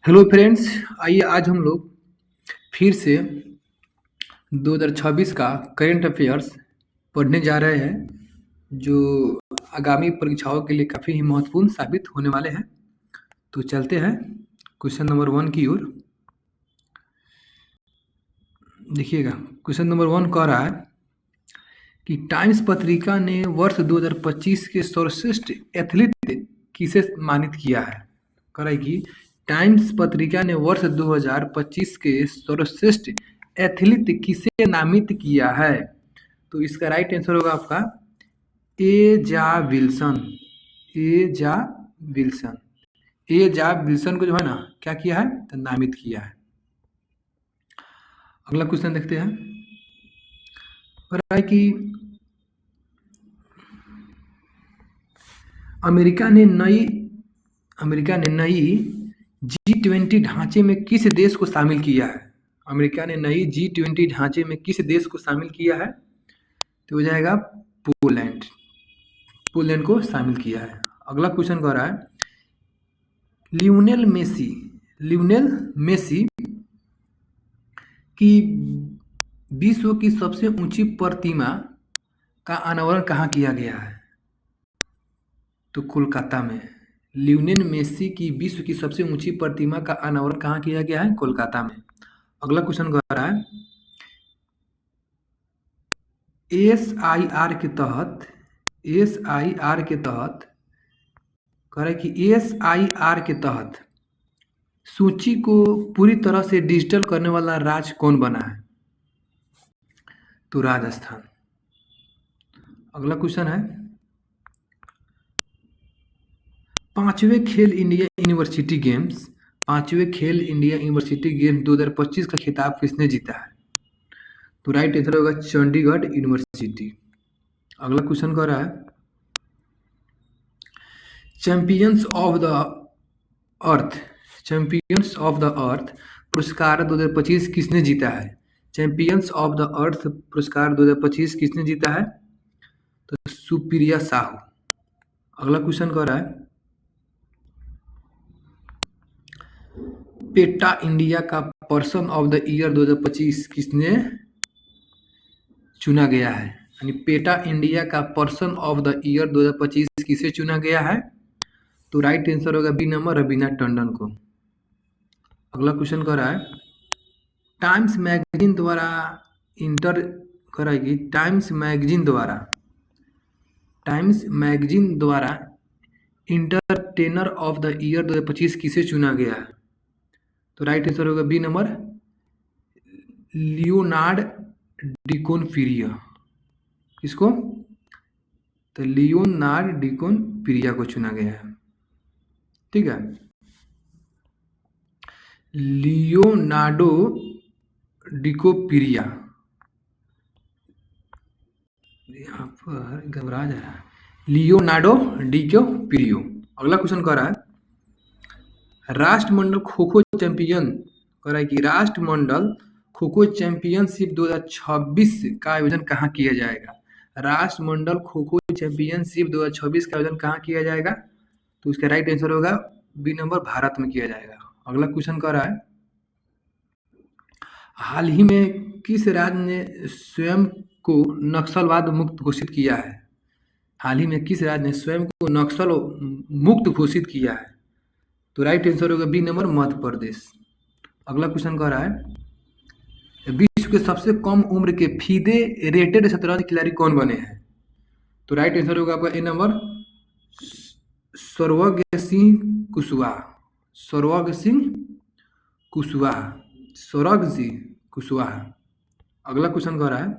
Hello friends, आइए आज हम लोग फिर से 2026 का करेंट अफेयर्स पढ़ने जा रहे हैं, जो आगामी परीक्षाओं के लिए काफ़ी ही महत्वपूर्ण साबित होने वाले हैं। तो चलते हैं क्वेश्चन नंबर 1 की ओर। देखिएगा, क्वेश्चन नंबर 1 कह रहा है कि टाइम्स पत्रिका ने वर्ष 2025 के सर्वश्रेष्ठ एथलीट किसे सम्मानित किया है। कह रहा है कि टाइम्स पत्रिका ने वर्ष 2025 के सर्वश्रेष्ठ एथलीट किसे नामित किया है। तो इसका राइट आंसर होगा आपका एजा विल्सन। एजा विल्सन एजा विल्सन को जो है ना क्या किया है, तो नामित किया है। अगला क्वेश्चन देखते हैं। कह रहा है कि अमेरिका ने नई G20 ढांचे में किस देश को शामिल किया है। अमेरिका ने नई G20 ढांचे में किस देश को शामिल किया है, तो हो जाएगा पोलैंड को शामिल किया है। अगला क्वेश्चन कह रहा है लियोनेल मेसी की विश्व की सबसे ऊंची प्रतिमा का अनावरण कहाँ किया गया है, तो कोलकाता में। लियोनेल मेसी की विश्व की सबसे ऊंची प्रतिमा का अनावरण कहाँ किया गया है, कोलकाता में। अगला क्वेश्चन कह रहा है एसआईआर के तहत कह रहा है कि एसआईआर के तहत सूची को पूरी तरह से डिजिटल करने वाला राज्य कौन बना है, तो राजस्थान। अगला क्वेश्चन है पांचवें खेल इंडिया यूनिवर्सिटी गेम्स 2025 का खिताब किसने जीता है, तो राइट आंसर होगा चंडीगढ़ यूनिवर्सिटी। अगला क्वेश्चन कह रहा है चैंपियंस ऑफ द अर्थ पुरस्कार 2025 किसने जीता है। चैंपियंस ऑफ द अर्थ पुरस्कार 2025 किसने जीता है, तो सुप्रिया साहू। अगला क्वेश्चन कह रहा है पेटा इंडिया का पर्सन ऑफ द ईयर 2025 किसने चुना गया है, यानी पेटा इंडिया का पर्सन ऑफ द ईयर 2025 किसे चुना गया है, तो राइट आंसर होगा बी नंबर रवीना टंडन को। अगला क्वेश्चन कह रहा है टाइम्स मैगजीन द्वारा इंटरटेनर ऑफ द ईयर 2025 किसे चुना गया है, तो राइट आंसर होगा बी नंबर लियोनार्ड डिकॉनप्रियो। किसको, तो लियोनार्ड डिकॉनप्रियो को चुना गया है। ठीक है, लियोनार्डो डिकॉनप्रियो, यहाँ पर घबरा जा रहा है, लियोनार्डो डिकॉनप्रियो। अगला क्वेश्चन कह रहा है राष्ट्रमंडल खो खो चैंपियनशिप 2026 का आयोजन कहाँ किया जाएगा। राष्ट्रमंडल खो खो चैंपियनशिप 2026 का आयोजन कहाँ किया जाएगा, तो इसका राइट आंसर होगा बी नंबर भारत में किया जाएगा। अगला क्वेश्चन कह रहा है हाल ही में किस राज्य ने स्वयं को नक्सलवाद मुक्त घोषित किया है। हाल ही में किस राज्य ने स्वयं को नक्सल मुक्त घोषित किया है, तो राइट आंसर होगा बी नंबर मध्य प्रदेश। अगला क्वेश्चन कह रहा है विश्व के सबसे कम उम्र के फीदे रेटेड शतरंज खिलाड़ी कौन बने हैं, तो राइट आंसर होगा आपका ए नंबर सौरभ सिंह कुशवाहा। अगला क्वेश्चन कह रहा है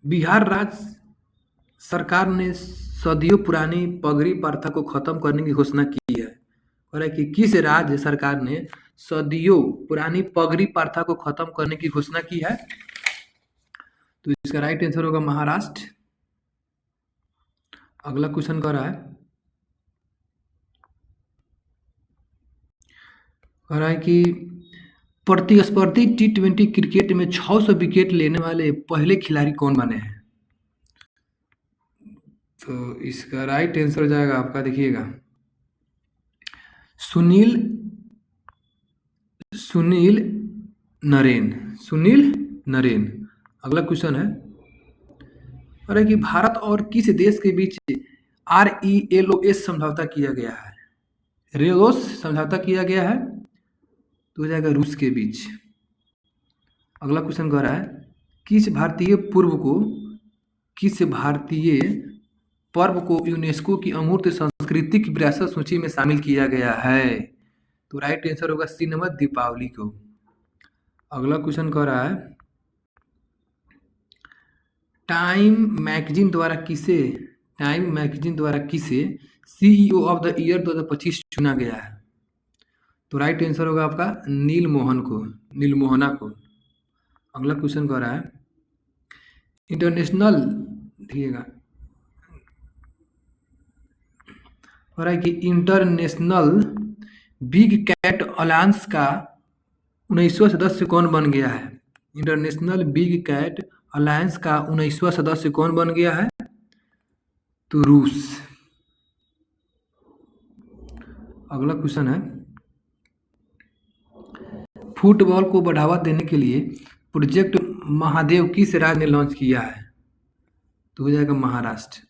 बिहार राज्य सरकार ने सदियों पुरानी पगड़ी प्रथा को खत्म करने की घोषणा की है। कह रहा है कि किस राज्य सरकार ने सदियों पुरानी पगड़ी प्रथा को खत्म करने की घोषणा की है, तो इसका राइट आंसर होगा महाराष्ट्र। अगला क्वेश्चन कह रहा है कि प्रतिस्पर्धी T20 क्रिकेट में 600 विकेट लेने वाले पहले खिलाड़ी कौन बने हैं, तो इसका राइट आंसर हो जाएगा आपका, देखिएगा सुनील सुनील नरेन। सुनील नरेन। अगला क्वेश्चन है, अरे कि भारत और किस देश के बीच RELOS समझौता किया गया है? रेलोस समझौता किया गया है, तो हो जाएगा रूस के बीच। अगला क्वेश्चन कह रहा है, किस भारतीय पर्व को यूनेस्को की अमूर्त सांस्कृतिक विरासत सूची में शामिल किया गया है? तो राइट आंसर होगा सी नंबर, दीपावली को। अगला क्वेश्चन कह रहा है, टाइम मैगजीन द्वारा किसे CEO ऑफ द ईयर 2025 चुना गया है? तो राइट आंसर होगा आपका नीलमोहना को। अगला क्वेश्चन कह रहा है, इंटरनेशनल देखिएगा, कह रहा है कि इंटरनेशनल बिग कैट अलायंस का 19वां सदस्य कौन बन गया है? इंटरनेशनल बिग कैट अलायंस का 19वां सदस्य कौन बन गया है? तो रूस। अगला क्वेश्चन है, फुटबॉल को बढ़ावा देने के लिए प्रोजेक्ट महादेव किस राज्य ने लॉन्च किया है? तो हो जाएगा महाराष्ट्र।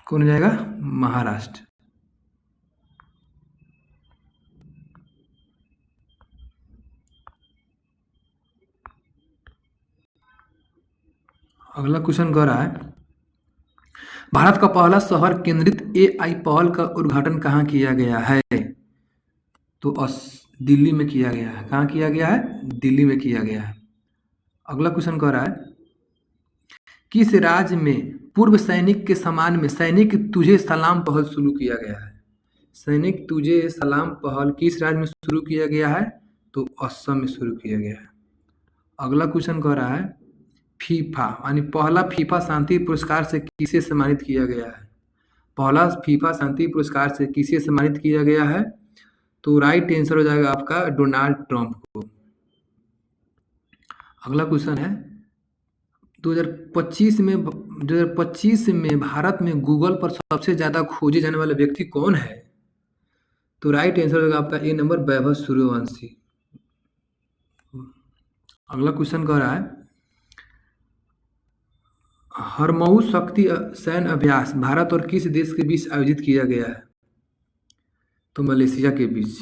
कौन हो जाएगा? महाराष्ट्र। अगला क्वेश्चन कह रहा है, भारत का पहला शहर केंद्रित AI पहल का उद्घाटन कहाँ किया गया है? तो दिल्ली में किया गया है। कहाँ किया गया है? दिल्ली में किया गया है। अगला क्वेश्चन कह रहा है, किस राज्य में पूर्व सैनिक के सम्मान में सैनिक तुझे सलाम पहल शुरू किया गया है? सैनिक तुझे सलाम पहल किस राज्य में शुरू किया गया है? तो असम में शुरू किया गया है। अगला क्वेश्चन कह रहा है, फीफा यानी पहला फीफा शांति पुरस्कार से किसे सम्मानित किया गया है? पहला फीफा शांति पुरस्कार से किसे सम्मानित किया गया है? तो राइट आंसर हो जाएगा आपका डोनाल्ड ट्रंप को। अगला क्वेश्चन है, 2025 में भारत में गूगल पर सबसे ज्यादा खोजे जाने वाले व्यक्ति कौन है? तो राइट आंसर होगा आपका ए नंबर, वैभव सूर्यवंशी। अगला क्वेश्चन कह रहा है, हरमऊ शक्ति सैन्य अभ्यास भारत और किस देश के बीच आयोजित किया गया है? तो मलेशिया के बीच।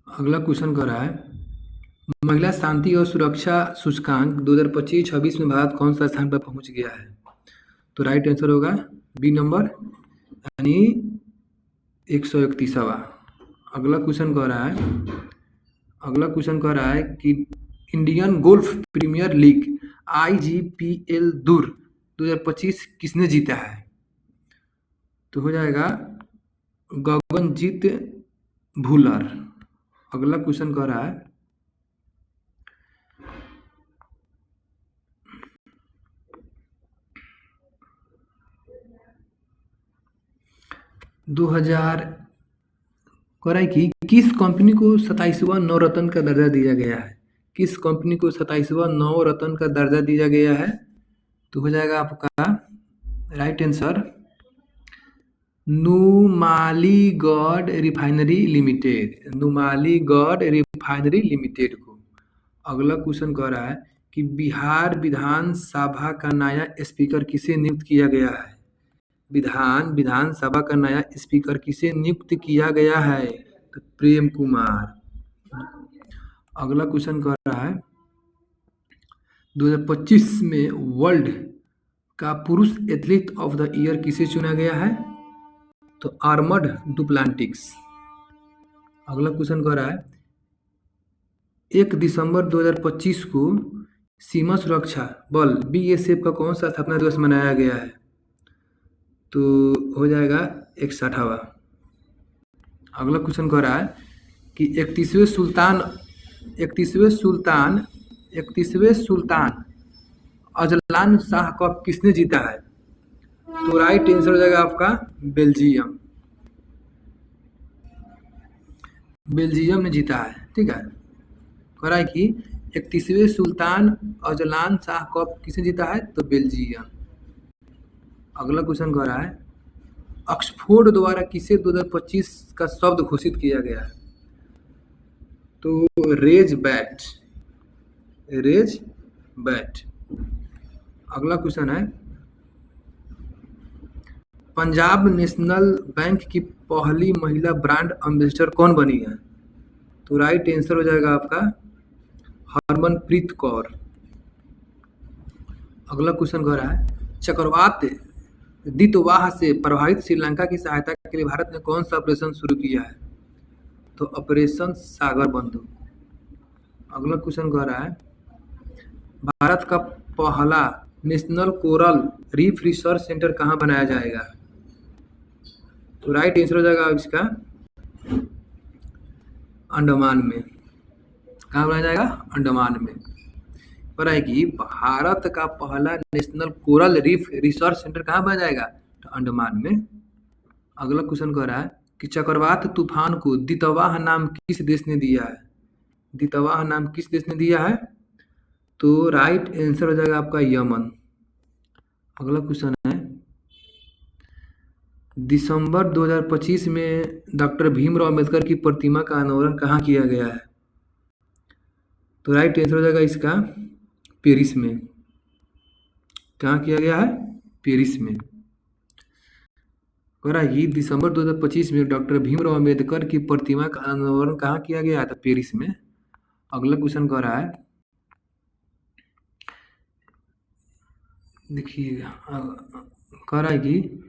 अगला क्वेश्चन कर रहा है, महिला शांति और सुरक्षा सूचकांक 2025-26 में भारत कौन सा स्थान पर पहुंच गया है? तो राइट आंसर होगा बी नंबर यानी 131वां। अगला क्वेश्चन कह रहा है कि Indian Golf Premier League IGPL दूर 2025 किसने जीता है? तो हो जाएगा गगनजीत भुल्लर। अगला क्वेश्चन कह रहा है, 2000 कह रहा है कि किस कंपनी को 27वां नवरत्न का दर्जा दिया गया है? किस कंपनी को 27वां नवरत्न का दर्जा दिया गया है? तो हो जाएगा आपका right answer Numaligarh refinery limited को। अगला क्वेश्चन कह रहा है कि बिहार विधानसभा का नया स्पीकर किसे नियुक्त किया गया है? विधानसभा का नया स्पीकर किसे नियुक्त किया गया है? तो प्रेम कुमार। अगला क्वेश्चन कह रहा है, 2025 में वर्ल्ड का पुरुष एथलीट ऑफ द ईयर किसे चुना गया है? तो आर्मड डुप्लांटिक्स। अगला क्वेश्चन कह रहा है, 1 दिसंबर 2025 को सीमा सुरक्षा बल BSF का कौन सा स्थापना दिवस मनाया गया है? तो हो जाएगा 61वां। अगला क्वेश्चन कह रहा है कि 31वें सुल्तान अजलान शाह कप किसने जीता है? तो राइट आंसर हो जाएगा आपका बेल्जियम ने जीता है। ठीक है, कह रहा है कि 31वें सुल्तान अजलान शाह कप किसने जीता है? तो बेल्जियम। अगला क्वेश्चन कह रहा है ऑक्सफोर्ड द्वारा किसे 2025 का शब्द घोषित किया गया है? तो रेज बैट। Raise bat. अगला क्वेश्चन है पंजाब नेशनल बैंक की पहली महिला ब्रांड एम्बेसडर कौन बनी है? तो राइट आंसर हो जाएगा आपका हरमनप्रीत कौर। अगला क्वेश्चन कह रहा है चक्रवात दितवाह से प्रभावित श्रीलंका की सहायता के लिए भारत ने कौन सा ऑपरेशन शुरू किया है? तो ऑपरेशन सागर बंधु। अगला क्वेश्चन कह रहा है भारत का पहला national coral reef research centre कहाँ बनाया जाएगा? तो राइट आंसर हो जाएगा इसका अंडमान में। कहाँ बनाया जाएगा? अंडमान में। पर है कि भारत का पहला national coral reef research centre कहाँ बनाया जाएगा? तो अंडमान में। अगला क्वेश्चन कह रहा है कि चक्रवात तूफान को दितवाह नाम किस देश ने दिया है? दितवाह नाम किस देश ने दिया है? तो राइट आंसर हो जाएगा आपका यमन। अगला क्वेश्चन है दिसंबर 2025 में डॉक्टर भीमराव अंबेडकर की प्रतिमा का अनावरण कहाँ किया गया है? तो राइट आंसर हो जाएगा इसका पेरिस में। कहाँ किया गया है? पेरिस में। कह रहा है कि दिसंबर 2025 में डॉक्टर भीमराव अंबेडकर की प्रतिमा का अनावरण कहाँ किया गया था? पेरिस में। अगला क्वेश्चन कह रहा है देखिएगा कह रहा है कि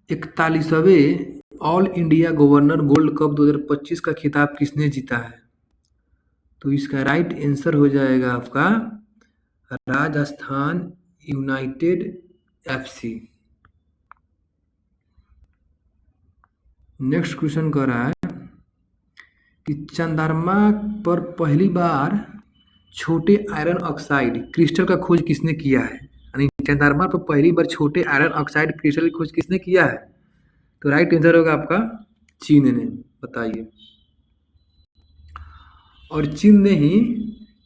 41वें all India governor gold cup 2025 का खिताब किसने जीता है? तो इसका राइट आंसर हो जाएगा आपका Rajasthan United FC. Next question कह रहा है कि चंद्रमा पर पहली बार छोटे आयरन ऑक्साइड क्रिस्टल का खोज किसने किया है? यानी चंद्रमा पर पहली बार छोटे आयरन ऑक्साइड क्रिस्टल की खोज किसने किया है? तो राइट आंसर होगा आपका चीन ने। बताइए। और चीन ने ही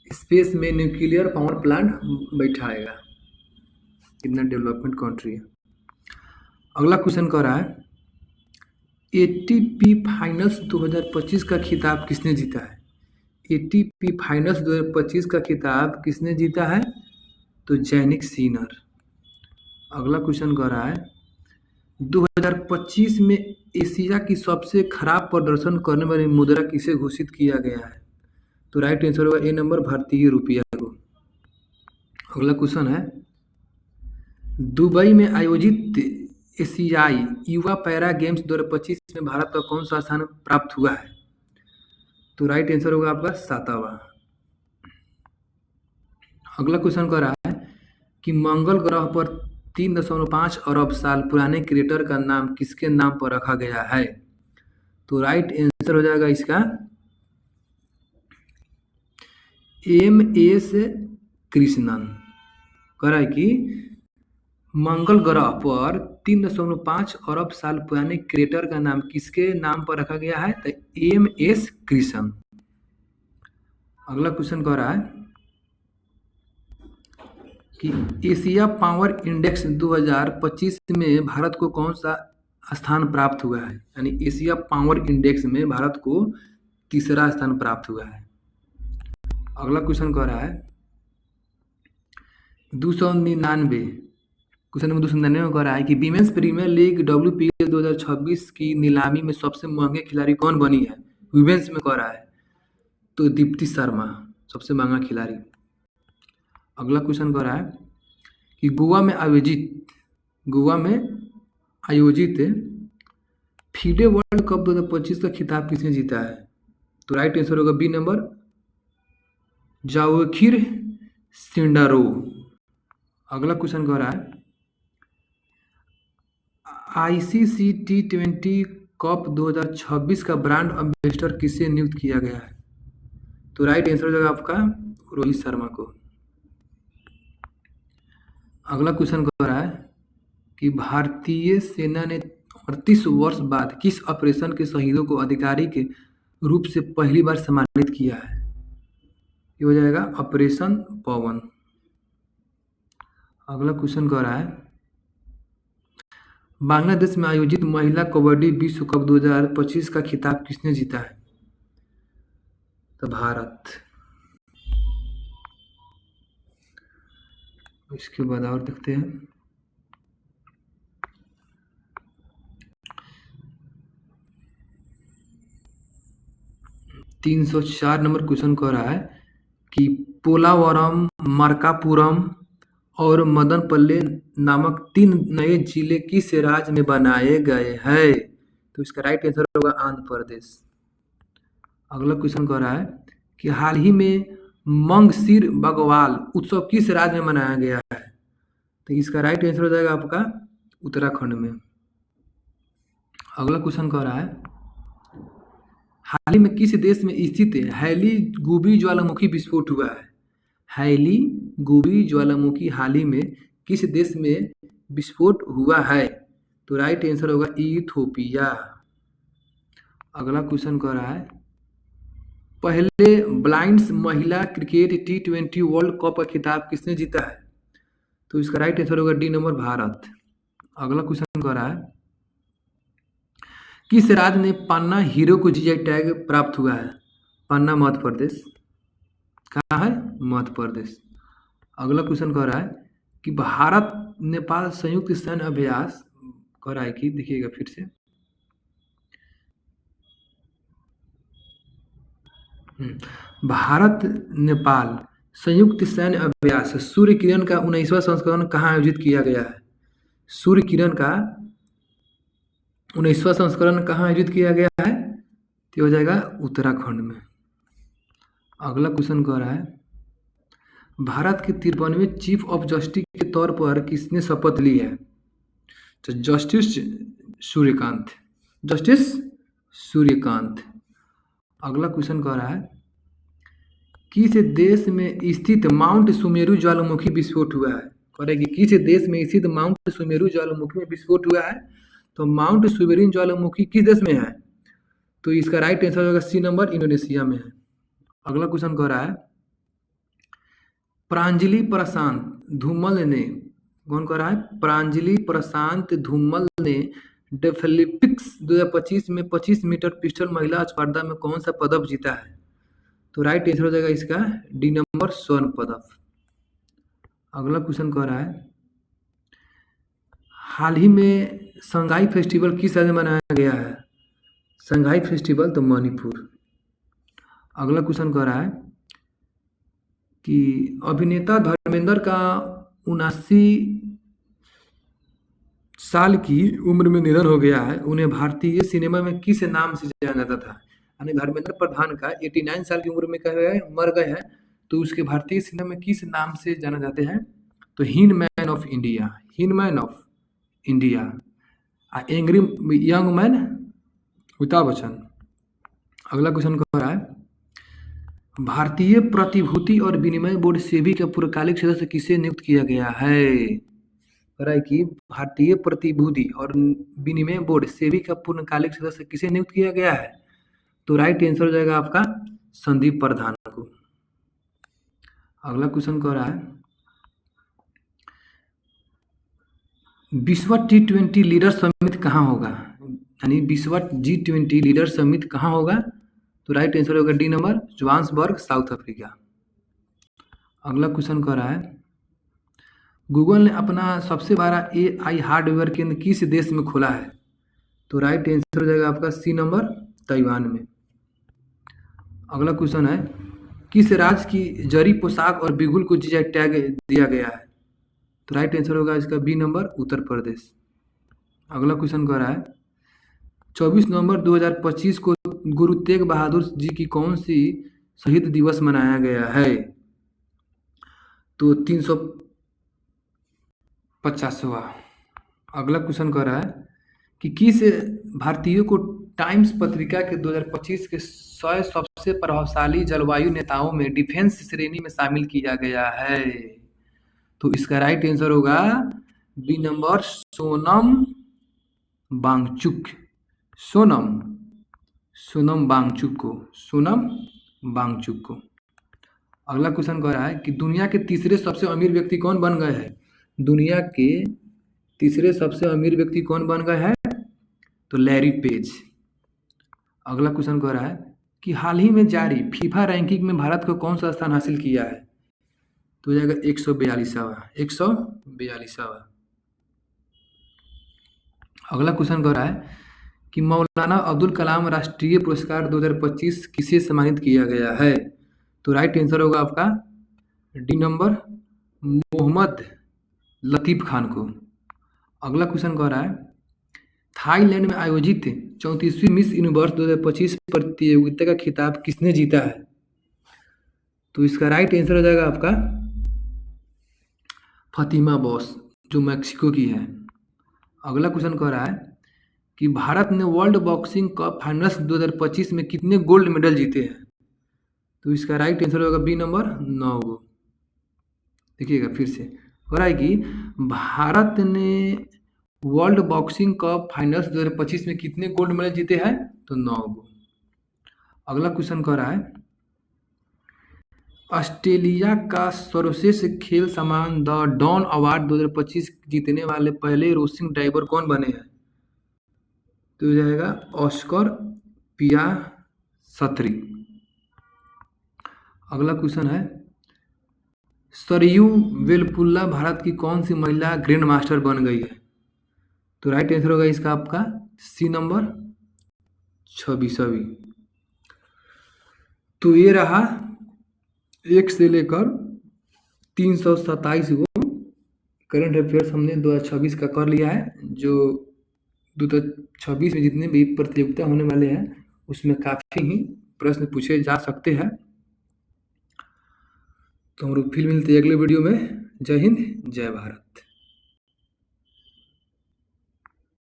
स्पेस में न्यूक्लियर पावर प्लांट बैठाएगा। कितना डेवलपमेंट कंट्री है। अगला क्वेश्चन कह रहा है एटीपी फाइनल्स 2025 का खिताब किसने जीता है? एटीपी फाइनल्स 2025 का खिताब किसने जीता है? तो जैनिक सीनर। अगला क्वेश्चन कह रहा है 2025 में एशिया की सबसे खराब प्रदर्शन करने वाली मुद्रा किसे घोषित किया गया है? तो राइट आंसर होगा ए नंबर भारतीय रुपया को। अगला क्वेश्चन है दुबई में आयोजित एशियाई युवा पैरा गेम्स 2025 में भारत का कौन सा स्थान प्राप्त हुआ है? तो राइट आंसर होगा आपका 7वां। अगला क्वेश्चन कह रहा है कि मंगल ग्रह पर 3.5 अरब साल पुराने क्रेटर का नाम किसके नाम पर रखा गया है? तो राइट आंसर हो जाएगा इसका MS कृष्णन। कह रहा है कि मंगल ग्रह पर 3.5 अरब साल पुराने क्रेटर का नाम किसके नाम पर रखा गया है? तो MS कृष्णन। अगला क्वेश्चन कह रहा है कि एशिया पावर इंडेक्स 2025 में भारत को कौन सा स्थान प्राप्त हुआ है? यानी एशिया पावर इंडेक्स में भारत को तीसरा स्थान प्राप्त हुआ है। अगला क्वेश्चन कह रहा है 299 क्वेश्चन नंबर 299 कह रहा है कि विमेंस प्रीमियर लीग WPL 2026 की नीलामी में सबसे महंगे खिलाड़ी कौन बनी है? विमेंस में कह रहा है तो दीप्ति शर्मा सबसे महंगा खिलाड़ी। अगला क्वेश्चन कह रहा है कि गोवा में आयोजित फीडे वर्ल्ड कप 2025 का खिताब किसने जीता है? तो राइट आंसर होगा बी नंबर जावेखिर सिंडारो। अगला क्वेश्चन कह रहा है ICC T20 कप 2026 का ब्रांड एम्बेसडर किसे नियुक्त किया गया है? तो राइट आंसर हो जाएगा आपका रोहित शर्मा को। अगला क्वेश्चन कह रहा है कि भारतीय सेना ने 38 वर्ष बाद किस ऑपरेशन के शहीदों को अधिकारी के रूप से पहली बार सम्मानित किया है? ये हो जाएगा ऑपरेशन पवन। अगला क्वेश्चन कह रहा है, बांग्लादेश में आयोजित महिला कबड्डी विश्व कप 2025 का खिताब किसने जीता है? तो भारत। इसके बाद और देखते हैं, 304 नंबर क्वेश्चन कह रहा है कि पोलावरम, मार्कापुरम और मदनपल्ले नामक 3 नए जिले किस राज्य में बनाए गए हैं? तो इसका राइट आंसर होगा आंध्र प्रदेश। अगला क्वेश्चन कह रहा है कि हाल ही में मंगसिर बगवाल उत्सव किस राज्य में मनाया गया है? तो इसका राइट आंसर हो जाएगा आपका उत्तराखंड में। अगला क्वेश्चन कह रहा है, हाल ही में किस देश में स्थित हैली गुबी ज्वालामुखी विस्फोट हुआ है? हैली गुबी ज्वालामुखी हाल ही में किस देश में विस्फोट हुआ है? तो राइट आंसर होगा इथियोपिया। अगला क्वेश्चन कह रहा है, पहले ब्लाइंड्स महिला क्रिकेट T20 वर्ल्ड कप का खिताब किसने जीता है? तो इसका राइट आंसर होगा डी नंबर भारत। अगला क्वेश्चन कह रहा है, किस राज्य ने पन्ना हीरो को जीआई टैग प्राप्त हुआ है? पन्ना मध्य प्रदेश। कहाँ है? मध्य प्रदेश। अगला क्वेश्चन कह रहा है कि भारत नेपाल संयुक्त सैन्य अभ्यास कह रहा है कि, देखिएगा फिर से, भारत नेपाल संयुक्त सैन्य अभ्यास सूर्य किरण का 19वां संस्करण कहाँ आयोजित किया गया है? सूर्य किरण का 19वां संस्करण कहाँ आयोजित किया गया है? तो हो जाएगा उत्तराखंड में। अगला क्वेश्चन कह रहा है, भारत के 53वें चीफ ऑफ जस्टिस के तौर पर किसने शपथ ली है? तो जस्टिस सूर्यकांत। जस्टिस सूर्यकांत। अगला क्वेश्चन कह रहा है, किस देश में स्थित माउंट सुमेरु ज्वालामुखी विस्फोट हुआ है? कह रहा है कि किस देश में स्थित माउंट सुमेरु ज्वालामुखी में विस्फोट हुआ है? तो माउंट सुमेरु ज्वालामुखी किस देश में है? तो इसका राइट आंसर होगा सी नंबर, इंडोनेशिया में है। अगला क्वेश्चन कह रहा है, प्रांजलि प्रशांत धूमल ने, कौन कह रहा है? प्रांजलि प्रशांत धूमल ने डेफलिम्पिक्स 2025 में 25 मीटर पिस्टल महिला स्पर्धा में कौन सा पदक जीता है? तो राइट आंसर हो जाएगा इसका डी नंबर, स्वर्ण पदक। अगला क्वेश्चन कह रहा है, हाल ही में संगाई फेस्टिवल किस राज्य में मनाया गया है? संगाई फेस्टिवल तो मणिपुर। अगला क्वेश्चन कह रहा है कि अभिनेता धर्मेंद्र का 79 साल की उम्र में निधन हो गया है। उन्हें भारतीय सिनेमा में किस नाम से जाना जाता था? यानी धर्मेंद्र प्रधान का 89 साल की उम्र में मर गए हैं, तो उसके भारतीय सिनेमा में किस नाम से जाना जाते हैं? तो हिन मैन ऑफ इंडिया। हिन man of India. Angry young man Amitabh Bachchan. अगला क्वेश्चन कह रहा है, भारतीय प्रतिभूति और विनिमय बोर्ड सेबी का पूर्णकालिक सदस्य किसे नियुक्त किया गया है? कह रहा है कि भारतीय प्रतिभूति और विनिमय बोर्ड सेबी का पूर्णकालिक सदस्य किसे नियुक्त किया गया है? तो राइट आंसर हो जाएगा आपका संदीप प्रधान को। अगला क्वेश्चन कह रहा है, विश्व T20 लीडर समिट कहाँ होगा? यानी विश्व G20 लीडर समिट कहाँ होगा? तो राइट आंसर होगा D number, Johannesburg, south Africa. अगला क्वेश्चन कह रहा है, गूगल ने अपना सबसे बड़ा AI हार्डवेयर केंद्र किस देश में खोला है? तो राइट आंसर हो जाएगा आपका सी नंबर, ताइवान में। अगला क्वेश्चन है, किस राज्य की जरी पोशाक और बिगुल को जीआई टैग दिया गया है? तो राइट आंसर होगा इसका बी नंबर, उत्तर प्रदेश। अगला क्वेश्चन कह रहा है, 24 नवंबर 2025 को गुरु तेग बहादुर जी की कौन सी शहीद दिवस मनाया गया है? तो 350वां। अगला क्वेश्चन कह रहा है कि किस भारतीय को टाइम्स पत्रिका के 2025 के 100 सबसे प्रभावशाली जलवायु नेताओं में डिफेंस श्रेणी में शामिल किया गया है? तो इसका राइट आंसर होगा बी नंबर, सोनम वांगचुक। सोनम वांगचुक को। अगला क्वेश्चन कह रहा है कि दुनिया के तीसरे सबसे अमीर व्यक्ति कौन बन गए हैं? दुनिया के तीसरे सबसे अमीर व्यक्ति कौन बन गए हैं? तो लैरी पेज। अगला क्वेश्चन कह रहा है कि हाल ही में जारी फीफा रैंकिंग में भारत को कौन सा स्थान हासिल किया है? तो हो जाएगा 142वां। अगला क्वेश्चन कह रहा है कि मौलाना अब्दुल कलाम राष्ट्रीय पुरस्कार 2025 किसे सम्मानित किया गया है? तो राइट आंसर होगा आपका डी नंबर, मोहम्मद लतीफ़ खान को। अगला क्वेश्चन कह रहा है थाईलैंड में आयोजित 34वीं मिस यूनिवर्स 2025 प्रतियोगिता का खिताब किसने जीता है? तो इसका राइट आंसर हो जाएगा आपका फातिमा बॉस, जो मैक्सिको की है। अगला क्वेश्चन कह रहा है कि भारत ने वर्ल्ड बॉक्सिंग कप फाइनल्स 2025 में कितने गोल्ड मेडल जीते हैं? तो इसका राइट आंसर होगा बी नंबर 9 गो। देखिएगा फिर से हो रहा है कि भारत ने वर्ल्ड बॉक्सिंग कप फाइनल्स 2025 में कितने गोल्ड मेडल जीते हैं? तो 9 गो। अगला क्वेश्चन कह रहा है ऑस्ट्रेलिया का सर्वश्रेष्ठ खेल सम्मान द डॉन अवार्ड 2025 जीतने वाले पहले रेसिंग ड्राइवर कौन बने हैं? तो हो जाएगा ऑस्कर पियास्त्री। अगला क्वेश्चन है सरयू वेलपुल्ला भारत की कौन सी महिला ग्रैंड मास्टर बन गई है? तो राइट आंसर होगा इसका आपका सी नंबर 26वीं। तो ये रहा 1 से लेकर 327 गो करंट अफेयर्स हमने 2026 का कर लिया है। जो 2026 में जितने भी प्रतियोगिता होने वाले हैं उसमें काफ़ी ही प्रश्न पूछे जा सकते हैं। तो हम लोग फिर मिलते हैं अगले वीडियो में। जय हिंद, जय भारत।